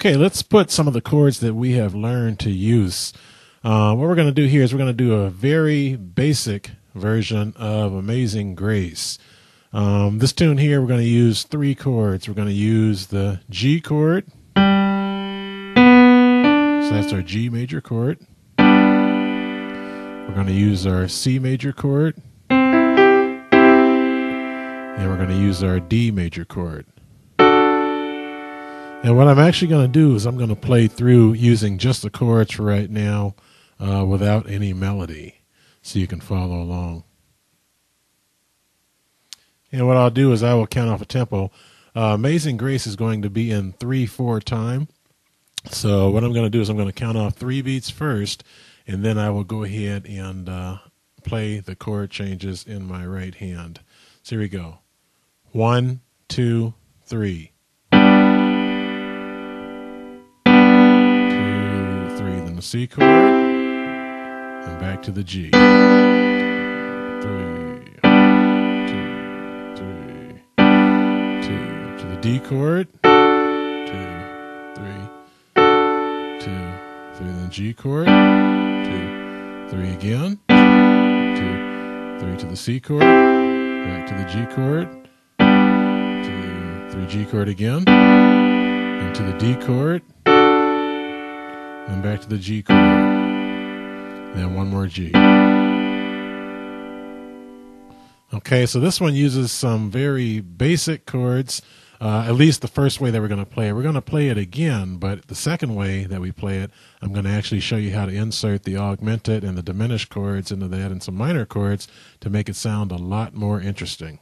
Okay, let's put some of the chords that we have learned to use. What we're going to do here is we're going to do a very basic version of Amazing Grace. This tune here, we're going to use 3 chords. We're going to use the G chord. So that's our G major chord. We're going to use our C major chord. And we're going to use our D major chord. And what I'm actually going to do is I'm going to play through using just the chords for right now without any melody so you can follow along. And what I'll do is I will count off a tempo. Amazing Grace is going to be in 3/4 time. So what I'm going to do is I'm going to count off 3 beats first, and then I will go ahead and play the chord changes in my right hand. So here we go. 1, 2, 3. 2, 3, then the C chord, and back to the G. 3, 2, 3, 2, to the D chord, 2, 3, 2, 3, then G chord, 2, 3 again, 2, 3 to the C chord, back to the G chord, 2, 3 G chord again, into the D chord, and back to the G chord, then one more G. Okay, so this one uses some very basic chords, at least the first way that we're going to play it. We're going to play it again, but the second way that we play it, I'm going to actually show you how to insert the augmented and the diminished chords into that and some minor chords to make it sound a lot more interesting.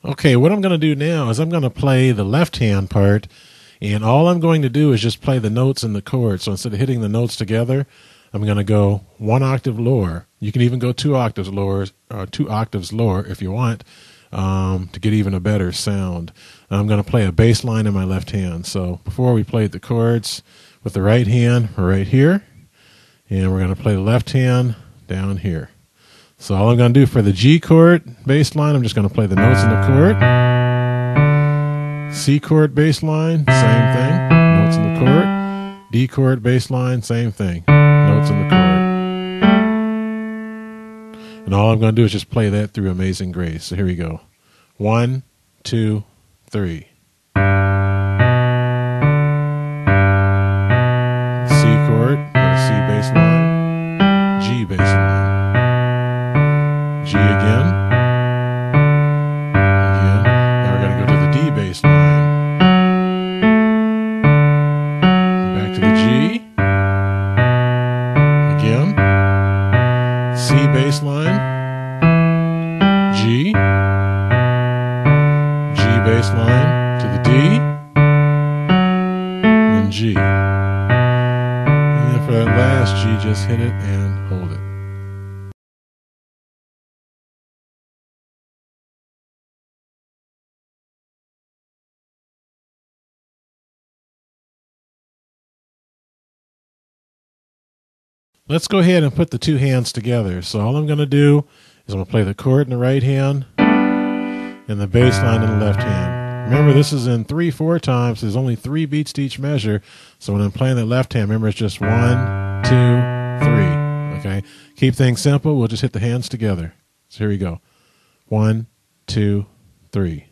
Okay, what I'm going to do now is I'm going to play the left hand part, and all I'm going to do is just play the notes and the chords. So instead of hitting the notes together, I'm going to go 1 octave lower. You can even go 2 octaves lower, if you want, to get even a better sound. I'm going to play a bass line in my left hand. So before we played the chords with the right hand, we're right here, and we're going to play the left hand down here. So all I'm going to do for the G chord bass line, I'm just going to play the notes in the chord. C chord bass line, same thing, notes in the chord. D chord bass line, same thing, notes in the chord. And all I'm going to do is just play that through Amazing Grace. So here we go. 1, 2, 3. C chord, or C bass line, G bass line. G again. Now we're going to go to the D bass line. Back to the G. Again. C bass line. G. G bass line to the D. And then G. And then for that last G, just hit it and hold it. Let's go ahead and put the 2 hands together. So all I'm going to do is I'm going to play the chord in the right hand and the bass line in the left hand. Remember, this is in 3/4 times. There's only 3 beats to each measure. So when I'm playing the left hand, remember it's just 1, 2, 3. Okay? Keep things simple. We'll just hit the hands together. So here we go. 1, 2, 3.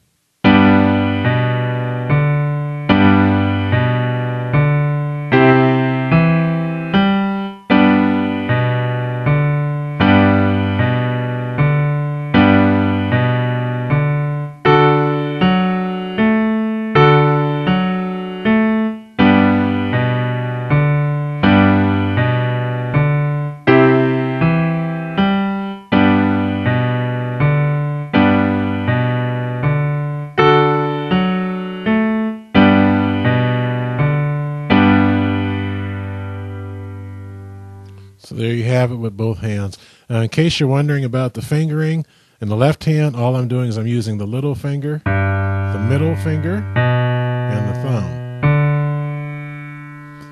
So there you have it with both hands. In case you're wondering about the fingering, in the left hand, all I'm doing is I'm using the little finger, the middle finger, and the thumb.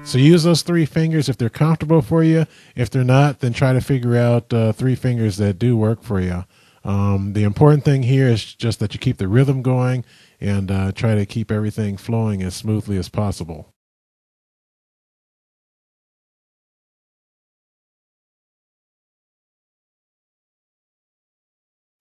So use those three fingers if they're comfortable for you. If they're not, then try to figure out three fingers that do work for you. The important thing here is just that you keep the rhythm going and try to keep everything flowing as smoothly as possible.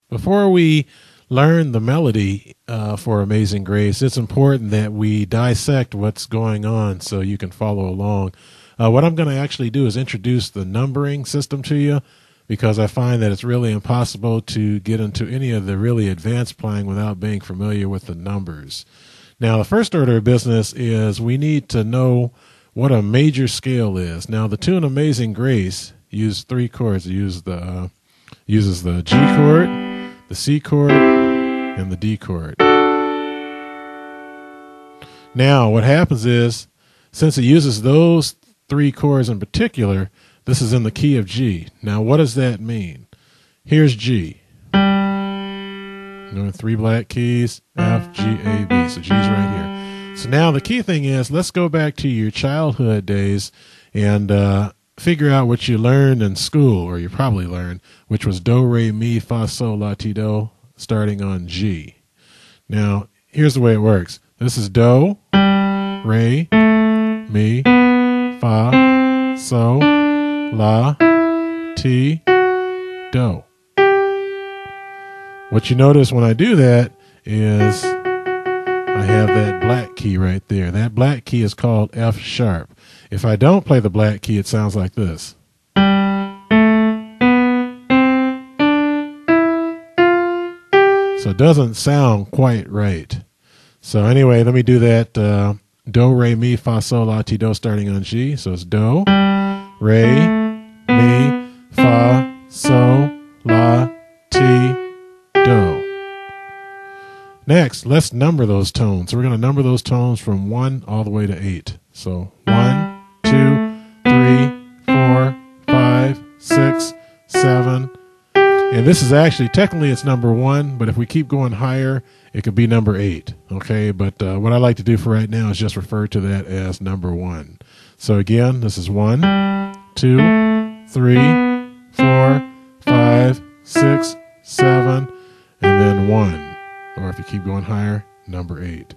Before we learn the melody for Amazing Grace, it's important that we dissect what's going on so you can follow along. What I'm going to actually do is introduce the numbering system to you, because I find that it's really impossible to get into any of the really advanced playing without being familiar with the numbers. Now, the first order of business is we need to know what a major scale is. Now, the tune Amazing Grace uses three chords. It uses the G chord, the C chord, and the D chord. Now, what happens is, since it uses those three chords in particular, this is in the key of G. Now, what does that mean? Here's G. Three black keys, F, G, A, B. So G's right here. So now the key thing is, let's go back to your childhood days and figure out what you learned in school, or you probably learned, which was do, re, mi, fa, sol, la, ti, do, starting on G. Now, here's the way it works. This is do, re, mi, fa, sol, la, ti, do. What you notice when I do that is I have that black key right there. That black key is called F sharp. If I don't play the black key, it sounds like this. So it doesn't sound quite right. So anyway, let me do that. Do, re, mi, fa, sol, la, ti, do, starting on G. So it's do, re, mi, fa, sol, la, ti, do. Next, let's number those tones. So we're going to number those tones from 1 all the way to 8. So 1, 2, 3, 4, 5, 6, 7. And this is actually, technically it's number 1, but if we keep going higher, it could be number 8. Okay, but what I like to do for right now is just refer to that as number 1. So again, this is 1, 2, 3, 4, 5, 6, 7, and then 1. Or if you keep going higher, number 8.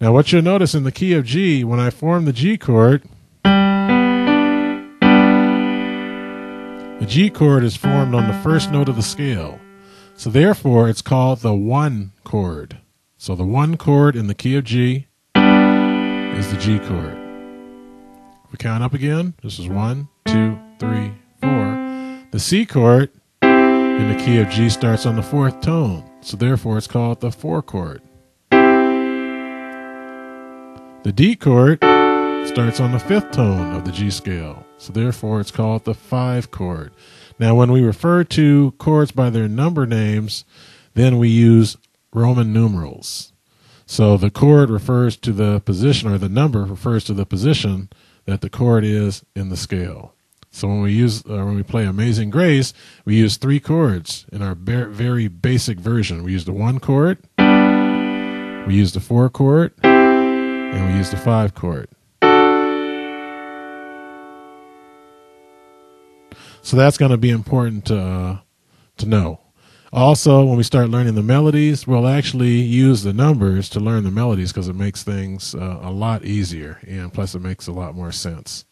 Now what you'll notice in the key of G, when I form the G chord, the G chord is formed on the first note of the scale. So therefore, it's called the 1 chord. So the 1 chord in the key of G is the G chord. We count up again. This is 1, 2, 3, 4. The C chord in the key of G starts on the 4th tone. So therefore, it's called the 4 chord. The D chord starts on the 5th tone of the G scale. So therefore, it's called the 5 chord. Now, when we refer to chords by their number names, then we use Roman numerals. So the chord refers to the position, or the number refers to the position that the chord is in the scale. So when we play Amazing Grace, we use 3 chords in our very basic version. We use the 1 chord, we use the 4 chord, and we use the 5 chord. So that's going to be important to know. Also, when we start learning the melodies, we'll actually use the numbers to learn the melodies, because it makes things a lot easier, and plus it makes a lot more sense.